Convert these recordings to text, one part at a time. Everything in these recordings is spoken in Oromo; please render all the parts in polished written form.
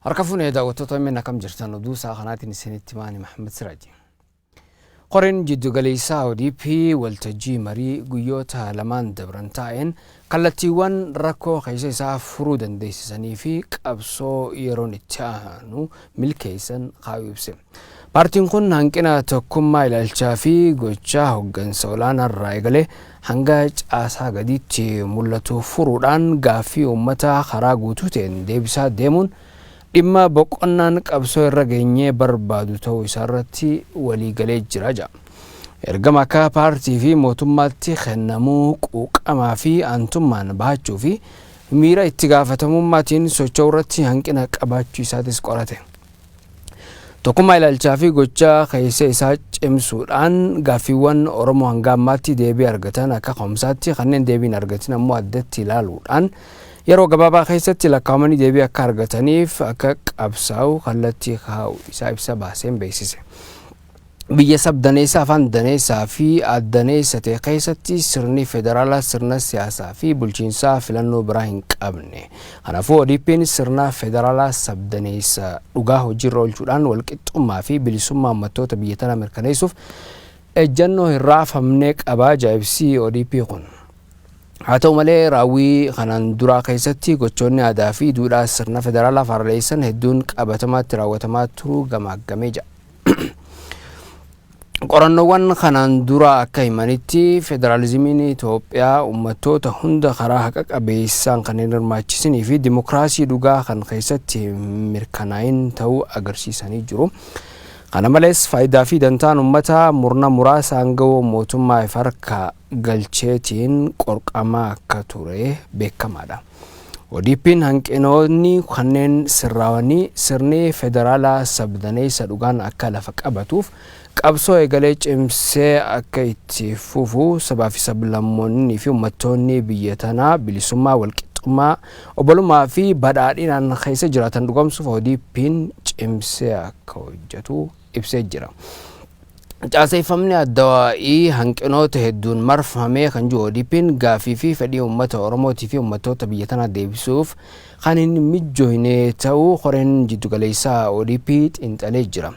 Harkafuun daawwattoota OMN akkam jirtan oduu isaa kanaatiin isinitti maani Maxamed Siraaji. Qoreen jiddu galeessaa ODP waltajjii marii guyyoota lamaan dabran taa'een kallattiiwwan rakkoo keessa isaa furuu dandeessisanii fi qabsoo yeroon itti aanu milkeessan kaa'uu ibse. Paartiin kun hanqina tokkummaa ilaalchaa fi gochaa hoggansa olaanaarraa eegalee hanga caasaa gadiitti mul'atu furuudhaan gaaffii uummataa karaa guutuu ta'een deebisaa deemuun dhimma boqonnaan qabsoo irra geenyee barbaadu ta'uu isaarratti walii galee jira jedha. Ergama akka paartii fi mootummaatti kennamuu quuqamaa fi aantummaan bahachuu fi miira itti gaafatamummaatiin socho'uu irratti hanqina qabaachuu isaatis qorate. Tokkummaa ilaalchaa fi gochaa keessa isaa cimsuudhaan gaaffiiwwan Oromoo hanga ammaatti deebii argatan akka komsaatti kanneen deebiin argatin ammoo addatti ilaaluudhaan yeroo gabaabaa keessatti lakkaa'amanii deebii akka argataniif akka qabsaa'u kallattii kaa'u isaa ibsa baaseen beeksise. Biyya sabdaneessaa afaan daneessaa fi addaneessa ta'e keessatti sirni federaalaa sirna siyaasaa fi bulchiinsaa filannoo biraa hin qabne. Kanaafuu ODP'n sirna federaalaa sabdaneessa dhugaa hojiirra oolchuudhaan walqixxummaa fi bilisummaa uummattoota biyya tanaa mirkaneessuuf ejjennoo hin raafamne qabaa jaa'ibsii ODP kun. Haa ta'u malee raawwii kanaan duraa keessatti gochoonni aadaa fi duudhaa sirna federaalaa farleessan hedduun qabatamaatti raawwatamaa turuu gamaggamee jira. Qorannoowwan kanaan dura akka himanitti federaalizimiin Itoophiyaa uummattoota hunda karaa haqa qabeessaan kanneen hirmaachisinii fi dimokiraasii dhugaa kan keessatti mirkanaa'in ta'uu agarsiisanii jiru. Kana malees faayidaa fi dantaan uummataa murna muraasaan ga'uu mootummaa harka galcheetiin qorqamaa akka ture beekamaadha. ODP'n hanqinoonni kanneen sirraawanii sirni federaalaa sabdaneessa dhugaan akka lafa qabatuuf qabsoo eegalee cimsee akka itti fufu sabaa fi sablammoonni fi uummattoonni biyya tanaa bilisummaa walqixxummaa obbolummaa fi badhaadhinaan keessa jiraatan dhugoomsuuf ODP'n cimsee akka hojjetu ibsee jira. Caaseeffamni addawaa'ii hanqinoota hedduun marfamee kan jiru ODP'n gaaffii fi fedhii uummata Oromootii fi uummattoota biyya tanaa deebisuuf kan hin mijoofne ta'uu qoreen jiddu galeessaa ODP xiinxalee jira.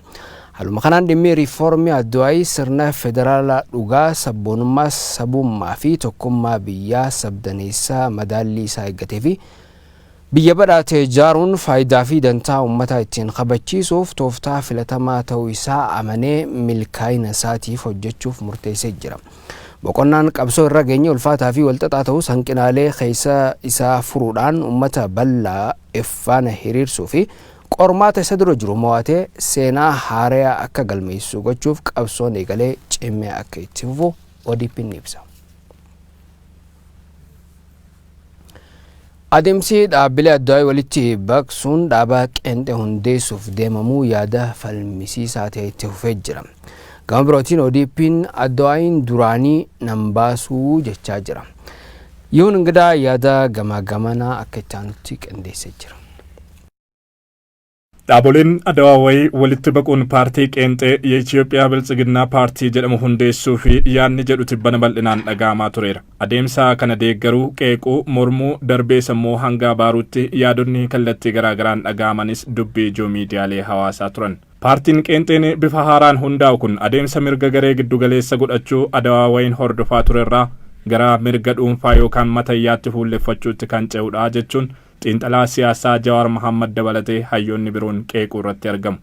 Haaluma kanaan dhimmi riifoormii addawaa'ii sirna federaalaa dhugaa sabboonummaa sabummaa fi tokkummaa biyyaa sabdaneessaa madaallii isaa eeggatee fi biyya badhaatee ijaaruun faayidaa fi dantaa uummataa ittiin kabachiisuuf tooftaa filatamaa ta'uu isaa amanee milkaa'ina isaatiif hojjechuuf murteessee jira. Boqonnaan qabsoo irra geenye ulfaataa fi walxaxaa ta'us hanqinaalee keessa isaa furuudhaan uummata bal'aa iffaana hiriirsuu fi qormaata isa dura jiru mo'atee seenaa haaraa akka galmeessu gochuuf qabsoon eegalee cimee akka itti fufu ODP'n ibsa. Adeemsi dhaabbilee addawaa'ii walitti baqsuun dhaabaa qeenxee hundeessuuf deemamuu yaada falmisiisaa ta'e itti fufee jira. Gama birootiin ODP'n addawaa'iin duraanii nan baasuu jechaa jira. Yoon ingidaa yaada gamaa akka itti aanutti qindeessee jira. Dhaaboleen Adawawayii walitti baquun paartii qeenxee የኢትዮጵያ ብልጽግና ፓርቲ jedhamu hundeessuu fi yaadni jedhu tibbana bal'inaan dhaga'amaa tureera. Adeemsa kana deeggaruu qeequu mormuu darbee sammuu hanga baaruutti yaadonni kallattii garaagaraan dhaga'amanis dubbii ijoo miidiyaalee hawaasaa turan. Paartiin qeenxeen bifa haaraan hundaa'u kun adeemsa mirga garee giddugaleessa godhachuu Adawawayiin hordofaa turerraa gara mirga dhuunfaa yookaan matayyaatti fuulleffachuutti kan ce'uudha jechuun xiinxalaa siyaasaa Jawaar Mohammad dabalatee hayyoonni biroon qeequu irratti argamu.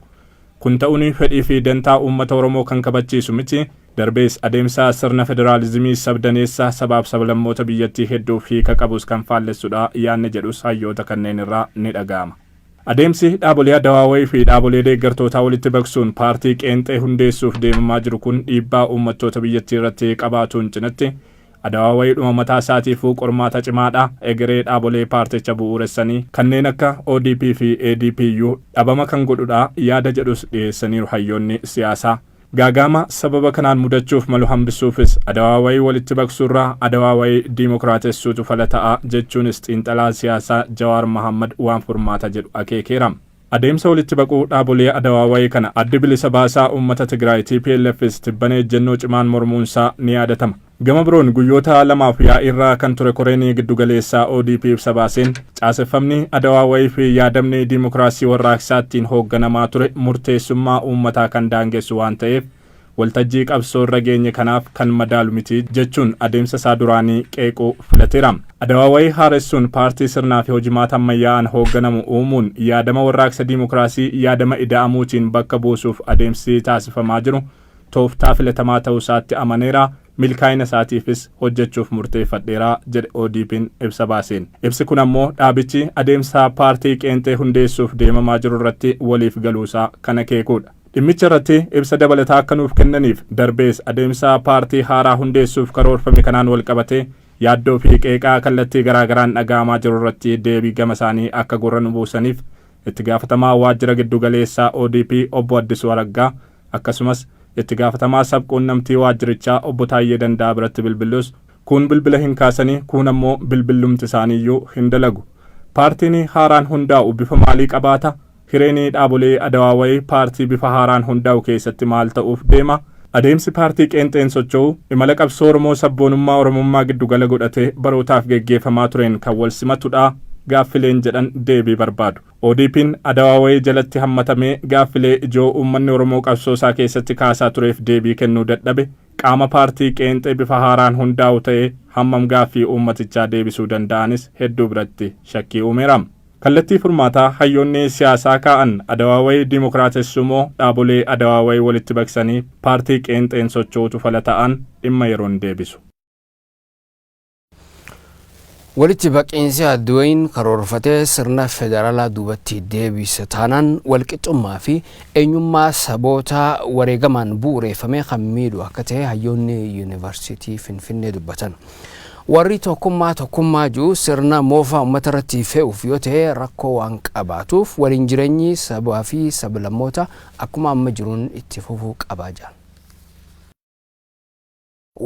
Kun ta'uun fedhii fi dantaa uummata Oromoo kan kabachiisu miti darbees adeemsa sirna federaalizimii sabdaneessa sabaaf sablammoota biyyattii hedduu hiika qabus kan faallessuudha yaadni jedhus hayyoota kanneen irraa ni dhaga'ama. Adeemsi dhaabolee Adawawayii fi dhaabolee deeggartootaa walitti baqsuun paartii qeenxee hundeessuuf deemamaa jiru kun dhiibbaa uummattoota biyyattii irratti qabaatuun cinatti Adawawayii dhuma mataa isaatiifuu qormaata cimaadha egeree dhaabolee paarticha bu'uuressanii kanneen akka ODP fi ADPU dhabama kan godhudha yaada jedhus dhiyeessaniiru hayyoonni siyaasaa. Gaagama sababa kanaan mudachuuf malu hambisuufis Adawawayii walitti baqsuurraa Adawawayii diimokiraatessuutu fala ta'a jechuunis xiinxalaa siyaasaa Jawaar Mohammad waan furmaata jedhu akeekeera. Adeemsa walitti baquu dhaabolee Adawawayii kana addi bilisa baasaa uummata Tigraay TPLFs tibbana ejjennoo cimaan mormuunsaa ni yaadatama. Gama biroon guyyoota lamaaf yaa'irraa kan ture koreen giddugaleessaa ODP ibsa baaseen caaseffamni Adawaawii fi yaadamni dimokiraasii warraaqsaattiin hoogganamaa ture murteessummaa uummataa kan daangessu waan ta'eef waltajjii qabsoo irra geenye kanaaf kan madaalu miti jechuun adeemsa isaa duraanii qeequu filateera. Adawaawii haaressuun paartii sirnaa fi hojimaata ammayyaa'aan hoogganamu uumuun yaadama warraaqsa dimokiraasii yaadama ida'amuutiin bakka buusuuf adeemsi taasifamaa jiru tooftaa filatamaa ta'uu isaatti amaneera. Milkaa'ina isaatiifis hojjechuuf murteeffadheera jedhe ODP'n ibsa baaseen. Ibsi kun ammoo dhaabichi adeemsa paartii qeenxee hundeessuuf deemamaa jiru irratti waliif galuusaa kan akeekudha. Dhimmicha irratti ibsa dabalataa akka nuuf kennaniif darbees adeemsa paartii haaraa hundeessuuf karoorfame kanaan wal qabatee yaaddoo fi qeeqaa kallattii garaagaraan dhaga'amaa jiru irratti deebii gama isaanii akka gurra nu buusaniif itti gaafatamaa waajjira giddugaleessaa ODP obbo Addisuu Araggaa akkasumas itti gaafatamaa sabquunnamtii waajjirichaa obbo Taayyee Danda'a biratti bilbilus kun bilbila hin kaasanii kun ammoo bilbillumti isaaniiyyuu hin dalagu. Paartiin haaraan hundaa'u bifa maalii qabaata? Hireen dhaabolee Adawaawii paartii bifa haaraan hundaa'u keessatti maal ta'uuf deema? Adeemsi paartii qeenxeen socho'u imala qabsoo Oromoo sabboonummaa Oromummaa giddugala godhatee barootaaf geggeeffamaa tureen kan wal simatudha. Gaaffileen jedhan deebii barbaadu. ODP'n Adawaawii jalatti hammatamee gaaffilee ijoo uummanni Oromoo qabsoo isaa keessatti kaasaa tureef deebii kennuu dadhabe qaama paartii qeenxee bifa haaraan hundaa'u ta'ee hammam gaaffii uummatichaa deebisuu danda'anis hedduu biratti shakkii uumeera. Kallattii furmaataa hayyoonni siyaasaa kaa'an Adawaawii dimokiraatessumoo dhaabolee Adawaawii walitti baqsanii paartii qeenxeen socho'utu fala ta'an dhimma yeroon deebisu. walitti baqiinsi adduun karoorfatee sirna federaalaa duubatti deebise taanaan walqixxummaa fi eenyummaa saboota wareegamaan bu'uureffamee kan miidhu akka ta'e hayyoonni yuunivarsiitii Finfinnee dubbatan. Warri tokkummaa jiru sirna moofaa uummata irratti fe'uuf yoo ta'e rakkoo waan qabaatuuf waliin jireenyi sabaa fi sablammoota akkuma amma jiruun itti fufuu qabaa jira.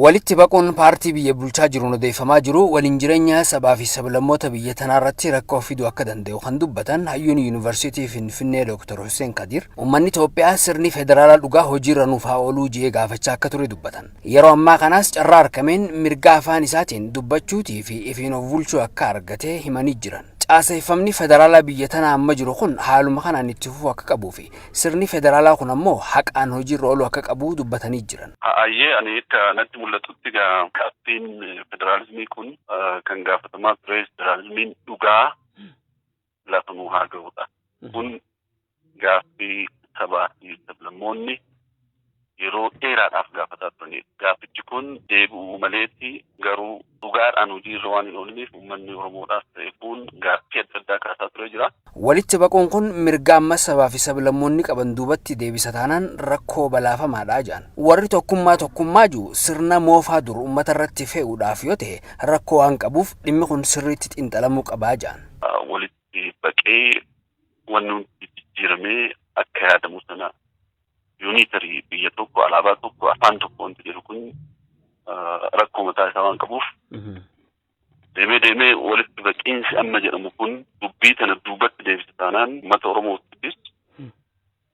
Walitti baquun paartii biyya bulchaa jiruun odeeffamaa jiru waliin jireenya sabaa fi sablammoota biyya tanaa irratti rakkoo fiduu akka danda'u kan dubbatan hayyuun yuunivarsiitii Finfinnee Dr. Hussein Kadir uummanni Itoophiyaa sirni federaalaa dhugaa hojiirra nuuf haa ooluu jedhee gaafachaa akka ture dubbatan. Yeroo ammaa kanaas carraa argameen mirga afaan isaatiin dubbachuutii fi ifiin of bulchuu akka argatee himanii jiran. Caaseffamni federaalaa biyya tanaa amma jiru kun haaluma kanaan itti fufuu akka qabuu fi sirni federaalaa kun ammoo haqaan hojiirra ooluu akka qabu dubbatanii jiran. Ayyee ani akka natti mul'atutti gaaffiin federaalizimii kun kan gaafatamaa ture federalizimiin dhugaa lafa nuu haa ga'udha. Kun gaaffii sabaa fi sablammoonni yeroo dheeraadhaaf gaafataa turanidha. Gaaffichi kun deebi'uu maleetti garuu dhugaadhaan hojiirra waan hin ooliniif uummanni Oromoodhaas ta'e kun gaaffii adda addaa kaasaa ture jira. Walitti baquun kun mirga amma sabaa fi sablammoonni qaban duubatti deebisa taanaan rakkoo balaafamaadhaa jedhan. Warri tokkummaa jiru sirna moofaa dur uummata irratti fe'uudhaaf yoo ta'e rakkoo waan qabuuf dhimmi kun sirriitti xinxalamuu qabaa jedhan. Walitti baqee wanni jijjiiramee akka yaadamu sana unitary biyya tokko alaabaa tokko afaan tokko wanti jedhu kun rakkoo mataa isaa waan qabuuf deemee walitti baqiinsi amma jedhamu kun dubbii tana duubatti deebisa taanaan uummata Oromoottis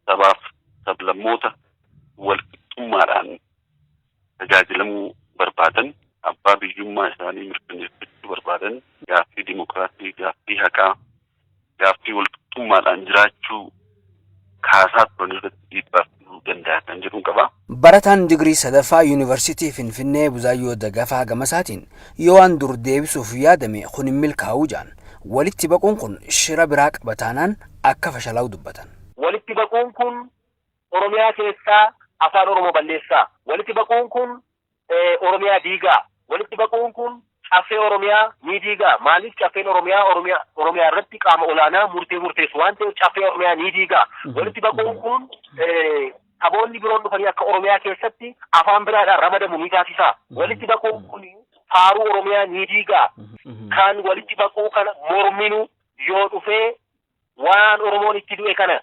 sabaaf sablammoota walqixxummaadhaan tajaajilamuu barbaadan abbaa biyyummaa isaanii mirkaneeffachuu barbaadan gaaffii dimokiraasii gaaffii haqaa gaaffii walqixxummaadhaan jiraachuu kaasaa turan irratti dhiibbaa danda'atan jedhuun qaba. Barataan digrii sadaffaa yuunivarsiitii Finfinnee Buzaayyoo Dagafaa Gamasaatiin yoo waan dur deebisuuf yaadame kun hin milkaa'uu jedhan. Walitti baquun kun shira biraa qaba taanaan akka fashalaa'u dubbatan. Walitti baquun kun Oromiyaa keessaa afaan Oromoo balleessaa. Walitti baquun kun Oromiyaa diigaa. Walitti baquun kun caffee Oromiyaa ni diigaa. Maaliif caffeen Oromiyaa irratti qaama olaanaa murteessu waan ta'eef caffee Oromiyaa ni diigaa. Walitti baquun kun saboonni biroon dhufanii akka Oromiyaa keessatti afaan biraadhaan ramadamu ni taasisa. Walitti baquun kun faaruu Oromiyaa ni diigaa. Kan walitti baquu kana morminu yoo dhufee waan Oromoon itti du'e kana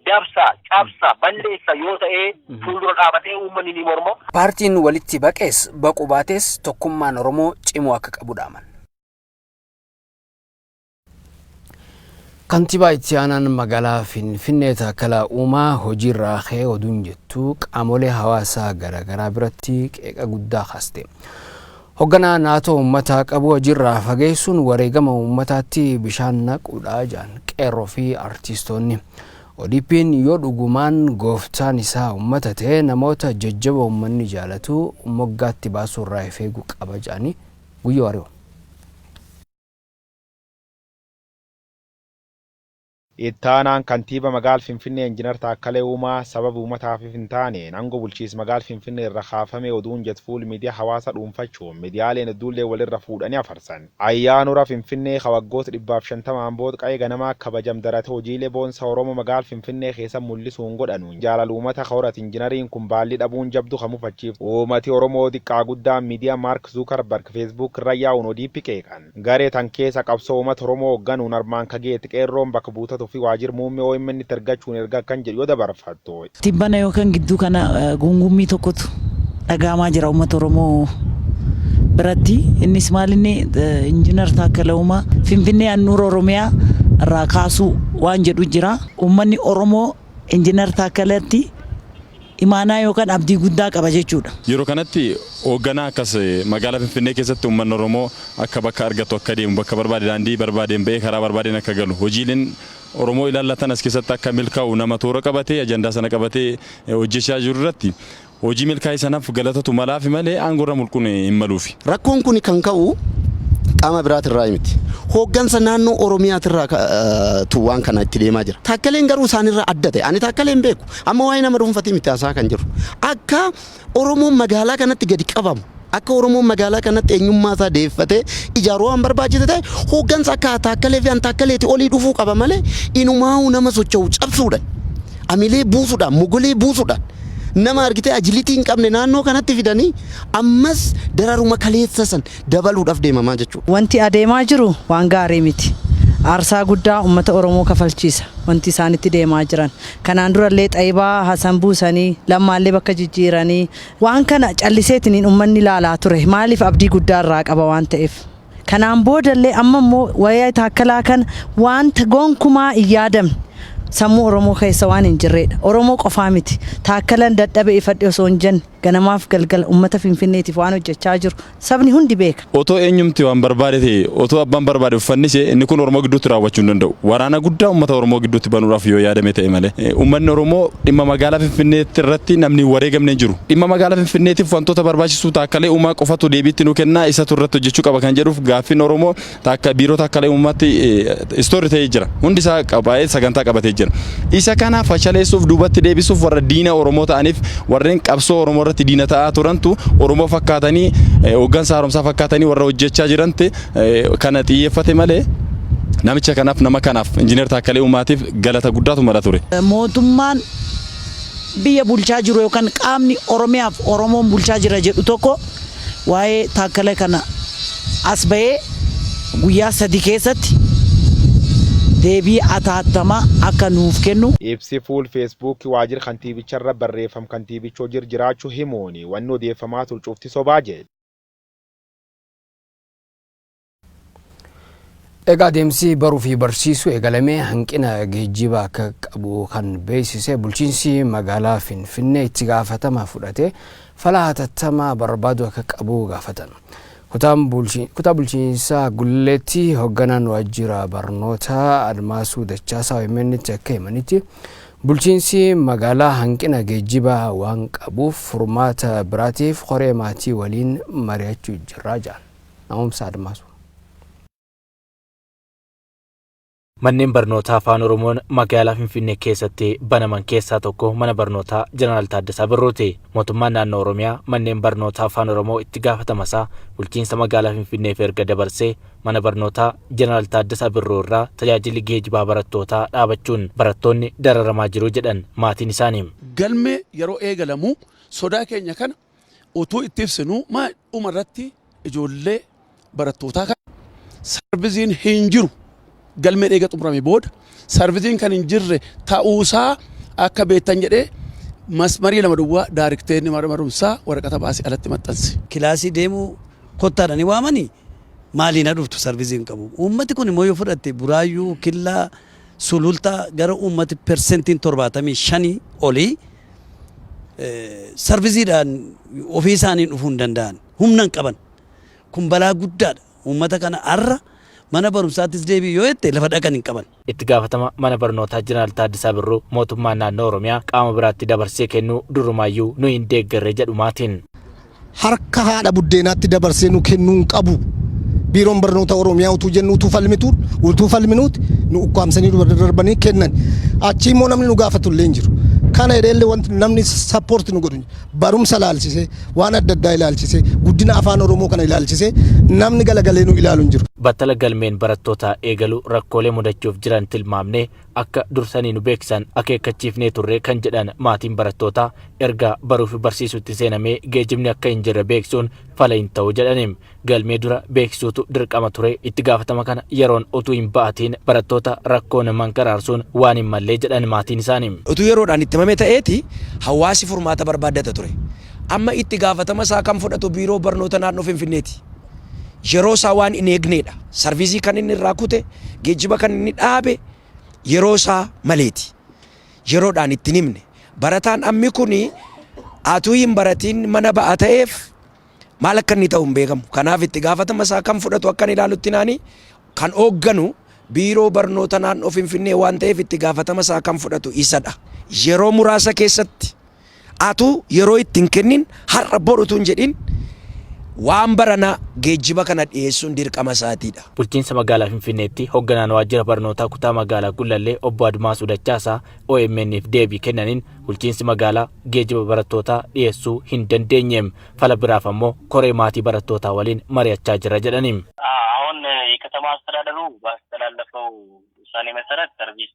dabsa, cabsa, balleessa yoo ta'e fuuldura dhaabatee uummanni ni morma. Paartiin walitti baqees baquu baates tokkummaan Oromoo cimuu akka qabu dhaaman. Kantiibaa itti aanaan magaalaa Finfinnee Taakkalaa Uumaa hojiirraa ka'ee oduun jettu qaamolee hawaasaa garaagaraa biratti qeeqa guddaa kaaste. Hoogganaa naatoo uummataa qabu hojiirraa fageessuun wareegama uummataatti bishaan naquudha jedhan qeerroo fi artistoonni. ODP'n yoo dhugumaan gooftaan isaa uummata ta'e namoota jajjaba uummanni jaalatu moggaatti baasuurraa eeguu qaba jedhanii guyyoo ari'u. Ittaanaan kantiiba magaal Finfinnee Injiinar Taakkalee Uumaa sababa uummataaf hin taane nangoo bulchiinsa magaal Finfinnee irra kaafame oduun jetfuul miidiyaa hawaasa dhuunfachuun miidiyaaleen hedduullee walirra fuudhanii afarsan. Ayyaanura Finfinnee waggoota 150 booda qa'ee ganamaa kabajam darate hojiilee boonsa Oromoo magaal Finfinnee keessa mul'isuun godhanuun jaalala uummata horat injiinariin kun baalli dhabuun jabdu kamufachiif uummati Oromoo xiqqaa guddaa miidiyaa Maark Zuukarbarg Facebook irra yaa'uun ODP qeeqan. Garee tan keessa qabsoo uummata Oromoo hoogganuun armaan kageetti qeerroon bakka buutatu fi waajir muummee OMN targachuun erga kan jedhu yoo dabarfattu. Tibbana yookaan gidduu kana gungummii tokkotu dhagaamaa jira uummata Oromoo biratti. Innis maalinni Injiinar Taakkalee Uumaa Finfinnee handhuura Oromiyaa irraa kaasuu waan jedhu jira. Uummanni Oromoo Injiinar Taakkaleetti imaanaa yookaan abdii guddaa qaba jechuudha. Yeroo kanatti hoogganaa akkas magaalaa Finfinnee keessatti uummanni Oromoo akka bakka argatu akka deemu bakka barbaade daandii barbaadeen ba'ee karaa barbaadeen akka galu hojiileen Oromoo ilaallatan as keessatti akka milkaa'u nama toora qabatee ajandaa sana qabatee hojjechaa jiru irratti hojii milkaa'ii sanaaf galatatu malaaf malee aangorra mulquun hin maluufi. Rakkoon kun kan ka'u qaama biraatirraa miti. Hooggansa naannoo Oromiyaatirraa waan kana itti deemaa jira. Taakkaleen garuu isaanirraa adda ta'e. Ani Taakkaleen beeku. Amma waa'ee nama dhuunfatii miti haasaa kan jiru. Akka Oromoon magaalaa kanatti gadi qabamu. Akka Oromoon magaalaa kanatti eenyummaa isaa deeffatee ijaaruu waan barbaachise ta'e hooggansa akka Taakkalee fi Taakkaleetti olii dhufuu qaba malee inumaa'uu nama socho'u cabsuudhaan amilee buusuudhaan mogolee buusuudhaan nama argitee ajilitii hin qabne naannoo kanatti fidanii ammas dararuma kaleessa san dabaluudhaaf deemamaa jechuudha. Wanti adeemaa jiru waan gaarii miti. Aarsaa guddaa uummata Oromoo kafalchiisa wanti isaanitti deemaa jiran. Kanaan durallee Xaayibaa Hasan buusanii lammaallee bakka jijjiiranii waan kana calliseetiin uummanni ilaalaa ture. Maaliif abdii guddaa irraa qaba waan ta'eef. Kanaan boodallee amma immoo waa'ee Taakkalaa kana wanta gonkumaa hin yaadamne sammuu Oromoo keessa waan hin jirredha. Oromoo qofaa miti. Taakkalaan dadhabee ifadhe osoo hin jenne ganamaaf galgala uummata Finfinneetiif waan hojjechaa jiru sabni hundi beeka. Otoo eenyumti waan barbaade ta'e otoo abbaan barbaade uffannise inni kun Oromoo gidduutti raawwachuu hin danda'u. Waraana guddaa uummata Oromoo gidduutti banuudhaaf yoo yaadame ta'e malee uummanni Oromoo dhimma magaalaa Finfinneetti irratti namni wareegamne hin jiru. Dhimma magaalaa Finfinneetiif wantoota barbaachisu Taakkalee Uumaa qofatu deebiitti nu kennaa isa turratti hojjechuu qaba kan jedhuuf gaaffiin Oromoo biiroo Taakkalee Uumaatti istoorii ta'ee jira. Hundi isaa qabaa'ee sagantaa qabatee jira. Isa kana fashaleessuuf duubatti deebisuuf warra diina Oromoo ta'aniif warreen qabsoo Oromoo irratti diina ta'aa turantu Oromoo fakkaatanii hooggansa haaromsaa fakkaatanii warra hojjechaa jiranti kana xiyyeeffate malee namicha kanaaf nama kanaaf Injiinar Taakkalee Uumaatiif galata guddaatu mala ture. Mootummaan biyya bulchaa jiru yookaan qaamni Oromiyaaf Oromoon bulchaa jira jedhu tokko waa'ee Taakkalee kana as ba'ee guyyaa 3 keessatti deebii ataatamaa akka nuuf kennu. Ibsi fuul Facebook waajjira kantiibicharra barreeffam kantiibichoo jiraachuu himuuni wanni odeeffamaa tulchuufti sobaa jedhe. Egaa deemsi baruu fi barsiisuu eegalamee hanqina geejjibaa akka qabu kan beeksise bulchiinsi magaalaa Finfinnee itti gaafatama fudhatee fala hatattamaa barbaadu akka qabu gaafatan. Kutaa bulchiinsa Gulleetti hoogganaan waajjira barnoota Admaasuu Dachaasaa OMN'tti akka himanitti bulchiinsi magaalaa hanqina geejjibaa waan qabuuf furmaata biraatiif qoree maatii waliin mari'achuu jirra jedhan. Namoomsa Admaasuu. Manneen barnootaa afaan Oromoon magaalaa Finfinnee keessatti banaman keessaa tokko mana barnootaa Jeneraal Taaddasaa Birruuti. Mootummaan naannoo Oromiyaa manneen barnootaa afaan Oromoo itti gaafatamasaa bulchiinsa magaalaa Finfinneef erga dabarsee mana barnootaa Jeneraal Taaddasaa Birruu irraa tajaajilli geejjibaa barattootaa dhaabachuun barattoonni dararamaa jiru jedhan maatiin isaanii. Galmee yeroo eegalamu sodaa keenya kana utuu itti ibsinu dhumarratti ijoollee barattootaa kana sarbiziin hin jiru. Galmee eega xumurame booda sarviziin kan hin jirre ta'uusaa akka beektan jedhee masmarii lama duwwaa daarikteerni barumsaa waraqata baasee alatti maxxanse. Kilaasii deemuu kottaadhaan waamanii maaliin dhuftu sarviziin qabu. Uummati kun immoo yoo fudhatte Buraayyuu Killaa Sulultaa gara uummati persentiin 75 olii sarviziidhaan ofii isaanii dhufuu hin danda'an humna hin qaban. kun balaa guddaadha. Uummata kana arra mana barumsaattis deebii yoo jette lafa dhaqan hin qaban. Itti gaafatama mana barnootaa Jeneraal Taaddasaa Birruu mootummaan naannoo Oromiyaa qaama biraatti dabarsee kennuu durumaayyuu nu hin deeggarre jedhumaatiin. Harka haadha buddeenaatti dabarsee nu kennuu hin qabu. Biiroon barnoota Oromiyaa utuu jennu utuu falminuuti nu ukkaamsanii darbanii kennan. Achi immoo namni nu gaafatu illee hin jiru. Kana edeellee wanti namni sappoorti nu godhu barumsa ilaalchisee waan adda addaa ilaalchisee guddina afaan Oromoo kana ilaalchisee namni galagalee nu ilaalu hin jiru. Battala galmeen barattoota eegalu rakkoolee mudachuuf jiran tilmaamnee akka dursanii nu beeksisan akeekkachiifnee turre kan jedhan maatiin barattootaa erga baruu fi barsiisuutti seenamee geejjibni akka hin jirre beeksisuun fala hin ta'u jedhaniim. Galmee dura beeksisuutu dirqama ture itti gaafatama kana yeroon utuu hin ba'atiin barattoota rakkoon mankaraarsuun waan hin mallee jedhan maatiin isaanii. Utuu yeroodhaan itti himame ta'eeti hawaasi furmaata barbaaddata ture. Amma itti gaafatama isaa kan fudhatu biiroo barnoota naannoo Finfinneeti. Yeroo isaa waan hin eegneedha. Sarviisii kan inni irraa kute, geejjiba kan inni dhaabe yeroo isaa maleeti. Yeroodhaan itti himne. Barataan ammi kuni atuu hin baratiin mana ba'a ta'eef maal akka inni ta'u hin beekamu. Kanaaf itti gaafatama isaa kan fudhatu akka ilaalutti naani kan hoogganu biiroo barnoota naannoo Finfinnee waan ta'eef itti gaafatama isaa kan fudhatu isadha. Yeroo muraasa keessatti atuu yeroo ittiin kennin har'a borutu hin jedhin waan barana geejjiba kana dhiyeessuun dirqama isaatiidha. Bulchiinsa magaalaa Finfinneetti hoogganaan waajjira barnootaa kutaa magaalaa Gullallee obbo Admaasuu Dachaasaa OMN'if deebii kennaniin bulchiinsi magaalaa geejjiba barattootaa dhiyeessuu hin dandeenyeem fala biraaf ammoo koree maatii barattootaa waliin mari'achaa jira jedhaniim. አሁን የከተማ አስተዳደሩ ባስተላለፈው ውሳኔ መሰረት ሰርቪስ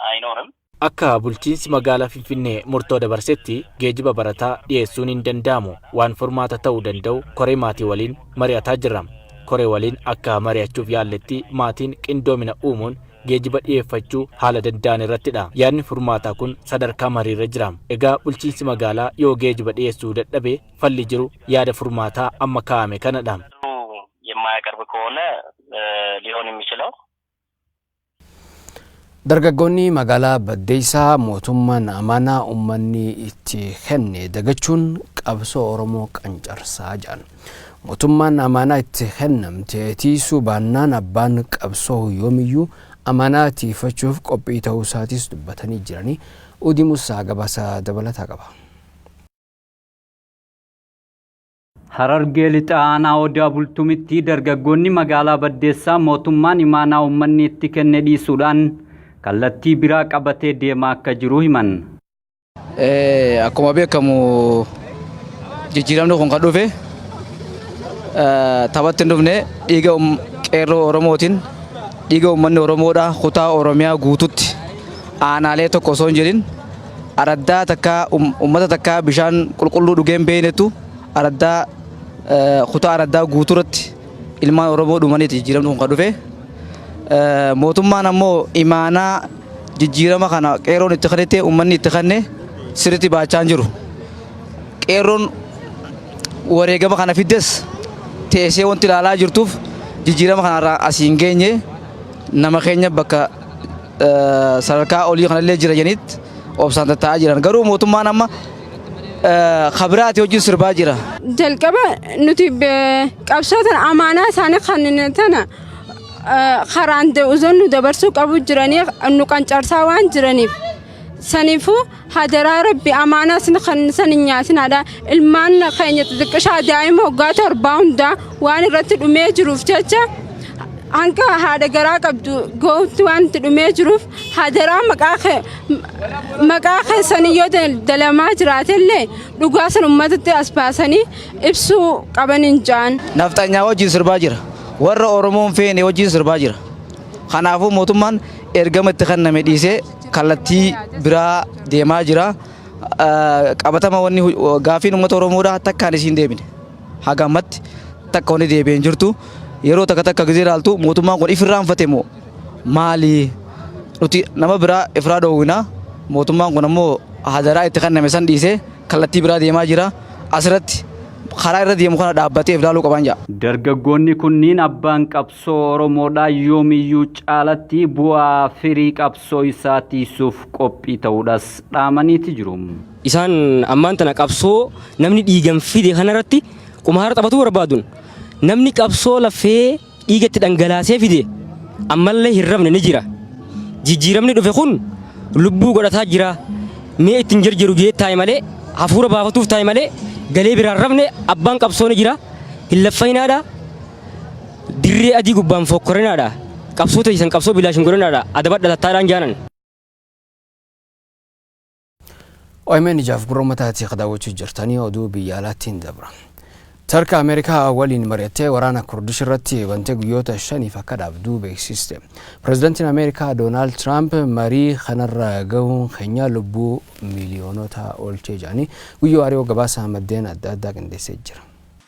አይኖርም። Akka bulchiinsi magaalaa Finfinnee murtoo dabarsetti geejjiba barataa dhiyeessuun hin danda'amu waan furmaata ta'uu danda'u koree maatii waliin mari'ataa jirra. Koree waliin akka mari'achuuf yaalletti maatiin qindoomina uumuun geejjiba dhiyeeffachuu haala danda'an irrattidha. Yaadni furmaataa kun sadarkaa mariirra jira. Egaa bulchiinsi magaalaa yoo geejjiba dhiyeessuu dadhabe falli jiru yaada furmaataa amma kaa'ame kanadha. የማያቀርብ ከሆነ ሊሆን የሚችለው Dargaggoonni magaalaa Baddeessaa mootummaan amanaa uummanni itti kenne dagachuun qabsoo Oromoo qancarsaa jedhan. Mootummaan amanaa itti kennamte tiisuu baannaan abbaan qabsoo yoomiyyuu amanaa tiifachuuf qophii ta'uu isaatis dubbatanii jiranii Odii Musaa gabaasa dabalataa qaba. Harargee lixaa aanaa Odaa bultumitti dargaggoonni magaalaa Baddeessaa mootummaan imaanaa uummanni itti kenne dhiisuudhaan kallattii biraa qabatee deemaa akka jiru himan. Akkuma beekamu jijjiiramni kun kan dhufe taphatti hin dhufne dhiiga qeerroo Oromootiin dhiiga uummanni Oromoodha kutaa Oromiyaa guututti aanaalee tokko osoo hin jedhin araddaa takka uummata takka bishaan qulqulluu dhugee hin beeknetu araddaa kutaa araddaa guuturatti ilmaan Oromoo dhumaniiti jijjiiramni kun kan dhufe. Mootummaan ammoo imaanaa jijjiirama kana qeerroon itti kennite uummanni itti kenne sirriitti baachaa jiru. Qeerroon wareegama kana fiddes teessee wanti ilaalaa jirtuuf jijjiirama kanarraa asii hin geenye nama keenya bakka sadarkaa olii kanallee jira jenitti obsaan taa'aa jiran. Garuu mootummaan amma khabiraati hojii sirbaa jira. Jalqaba nuti qabsootan amaanaa isaanii kanneen karaan uzannu dabarsuu qabu jiranii nu qancarsaa waan jiraniif saniifuu hadaraa rabbi amaanaa san nyaatinaadha. Ilmaan keenya xixiqqishaa daa'ima waggaa 7 hundaa waan irratti dhumee jiruuf jecha hanga haadha garaa qabdu gootti waan itti dhumee jiruuf hadaraa maqaa keessanii yoo dalamaa jiraatellee dhugaa san uummatatti as baasanii ibsuu qaban hin jaan. Nafxanyaa wajjin sirbaa jira. Warra Oromoon feene wajjin sirbaa jira. Kanaafuu mootummaan ergama itti kenname dhiisee kallattii biraa deemaa jira. Qabatama wanni gaafiin uummata Oromoodhaa takkaan isiin deebine. Haga ammatti takka wanni deebi'ee hin jirtu. Yeroo takka gizee ilaaltu mootummaan kun ifirraanfate moo maali? Nuti nama biraa ifraa dhoowwina. Mootummaan kun ammoo hadaraa itti kenname san dhiisee kallattii biraa deemaa jira. Asirratti karaa irra deemu kana dhaabbatee ilaaluu qaban jaa. Dargaggoonni kunniin abbaan qabsoo Oromoodhaa yoomiyyuu caalatti bu'aa firii qabsoo isaa tiisuuf qophii ta'uudhaas dhaamaniiti jiru. Isaan ammaan tana qabsoo namni dhiigan fide kanarratti qumaara taphatu barbaaduun namni qabsoo lafee dhiigatti dhangalaasee fide ammallee hirrabne ni jira jijjiiramni dhufe kun lubbuu godhataa jira mee ittiin jirjiru geettaay malee hafuura baafatuuf taay malee galee biraan rafne abbaan qabsoo ni jira hin laffaynaadha dirree adii gubbaan fokkorinaadha qabsoo ta'isan qabsoo bilaashin godhinaadha adabadha tattaadhaan jaanan OMN ijaaf gurrumataati qadaawwachuu jirtanii oduu biyya alaatiin dabra. Tarka Ameerikaa waliin mari'attee waraana Kurdish irratti bantee guyyoota 5 akka dhaabduu beeksiste. Pireezidaantiin Ameerikaa Doonaald Tiraamp marii kanarra gahuun keenya lubbuu miliyoonota oolchee jedhanii guyyoo ari'oo gabaasa maddeen adda addaa qindeessee jira.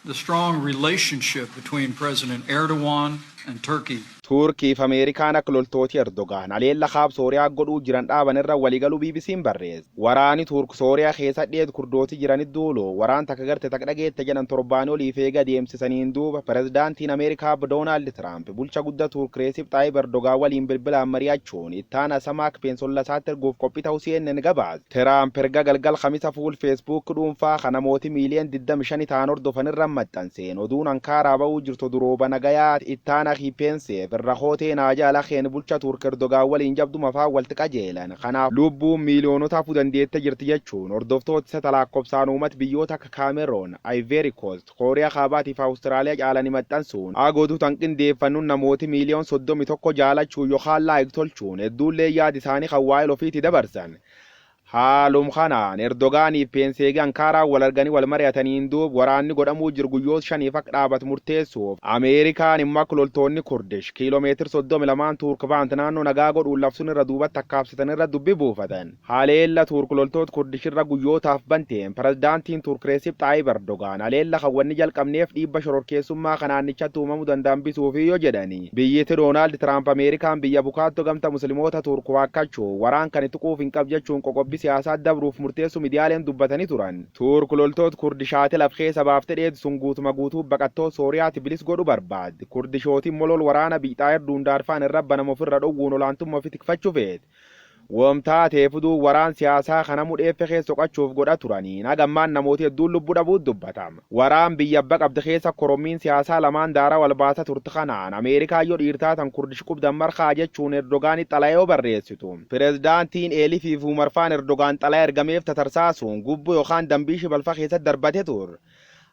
The strong relationship between President Erdogan and Turkey. Turkii fi Ameerikaan akka loltooti Erdogan aleella kaab Sooriyaa godhuu jiran dhaaban irra waliigaluu BBC'n barreesse. Waraani Turk Sooriyaa keessa dheed kurdooti jiranit duulo waraan takka garte takka dhageette jedhan torbaan olii feega deemsisaniin duuba pireezidaantiin Ameerikaa Doonaald Tiraamp bulcha guddaa Turk Reesip Xaayib Erdogan waliin bilbilaan mari'achuun ittaana samaak peensollasaatti erguuf qophii ta'uu CNN gabaase. Tiraamp erga galgal Khamisa fuul Facebook dhuunfaa kana mootii miiliyoon 25 ta'an hordofan irra maxxanseen oduun Ankaaraa ba'uu jirtu durooba nagayaa ittaana hiipeenseef irrahootee naajala kheen bulcha Turk Erdogan waliin jabdu mafaa walti qajeelan kanaaf lubbuu miiliyoonota dandeette jirti jechuun hordoftoota isa talaakkoobsaan uummata biyyoota akka Cameroon, Ivory Coast, Kooriyaa Kaabaatii fi Awustiraaliyaa caalanii maxxansuun agooduu tanqindeeffannuun namooti miiliyoon 31 jaalachuu yookaan laayik tolchuun hedduullee yaada isaanii kan waa'ee ofiitti dabarsan. Haalum kanaan Erdogaaniif peenseegi Ankaaraa wal arganii wal mari'ataniin duub waraanni godhamuu jiru guyyoota 5 akka dhaabatu murteessuuf Ameerikaan immoo akka loltoonni Kurdish kiiloomeetira 32 Turk baant naannoo nagaa godhuun labsuun irra duubatti takkaabsitan irra dubbi buufatan. Haleella Turk loltoota Kurdish irra guyyootaaf banteen pireezidaantiin Turk Reesip Xaayib Erdogan haleella hawwanni jalqabneef dhiibba shororkeessummaa kanaannichatti uumamuu danda'ambisuufi yoo jedhani. Biyyatti Doonaald Tiraamp Ameerikaan biyya bukaattuu gamta musliimoota Turk waakkachuu waraan kan itti quuf hin qabjechuun qoqqobbii siyaasaa dabruuf murteessu miidiyaaleen dubbatanii turan. Turk loltoota Kurdishaati lafee sabaaftee dheedsuun guutuma guutuu baqattoota Sooriyaatti bilis godhu barbaadde. Kurdishootiin molol waraana biixaa erduun daarfaan irra banama ofirra dhowwuun olaantummaa ofi tikfachuu feete. Wamtaa teefuduu waraan siyaasaa kana mudheeffe keessa soqachuuf godha turanii nagammaan namooti hedduun lubbuu dhabuut dubbatama. Waraan biyya abba qabde keessa korommiin siyaasaa lamaan daara wal baasa turte kanaan Ameerikaa yoo dhiirtaatan Kurdish qubdan markaa jechuun Erdogaanitti xalayoo barreessitu. Pireezidaantiin Eelifii fi Umarfaan Erdogaan xalaya ergameef tatarsaasuun gubboo yookaan dambiishi balfa keessatti darbate ture.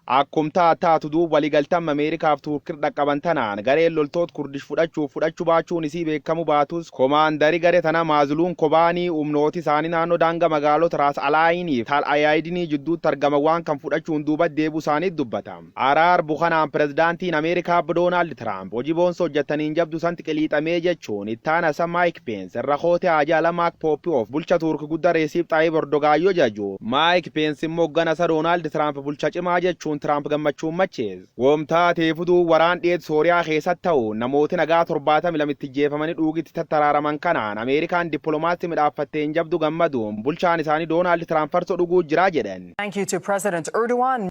Akkumtaa taatu duub waliigaltaan Ameerikaaf Turkii dhaqqaban tanaan gareen loltoota Kurdish fudhachuu baachuun isii beekamu baatus komaandarii garee tana Maazluun Kobaanii humnooti isaanii naannoo daanga magaalota Raas Alaayinii Tal Ayaayidinii jidduutti argaman waan kan fudhachuun duuba deebu isaaniitti dubbatama. Araar bukanaan pireezidaantiin Ameerikaa Doonaald Tiraamp hojii boonsa hojjetaniin jabdu santi qiliixamee jechuun ittaana isa Maayik Peens irra kootee ajaa'ila Maak Pooppiyoof bulcha Turk guddaa Reesip Xaayib Erdogaan yoo jaju. Maayik Peens immoo ganasa Doonaald Tiraamp bulcha cimaa jechuun Tiraamp gammachuun machees. Wamtaa teefuduu waraan dheed Sooriyaa keessatti ta'u namooti nagaa 72 jeefamanii dhuugitti tattaraaraman kanaan Ameerikaan dippiloomaasii midhaaffatteen jabdu gammaduun bulchaan isaanii Doonaald Tiraamp farsoo dhuguu jiraa jedhan. Thank you to President Erdogan.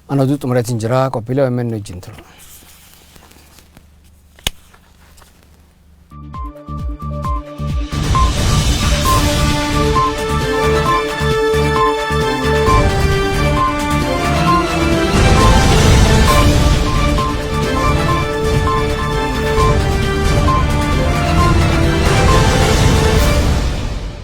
Anaduu xumureetiin jira qophiilee OMN wajjin tura.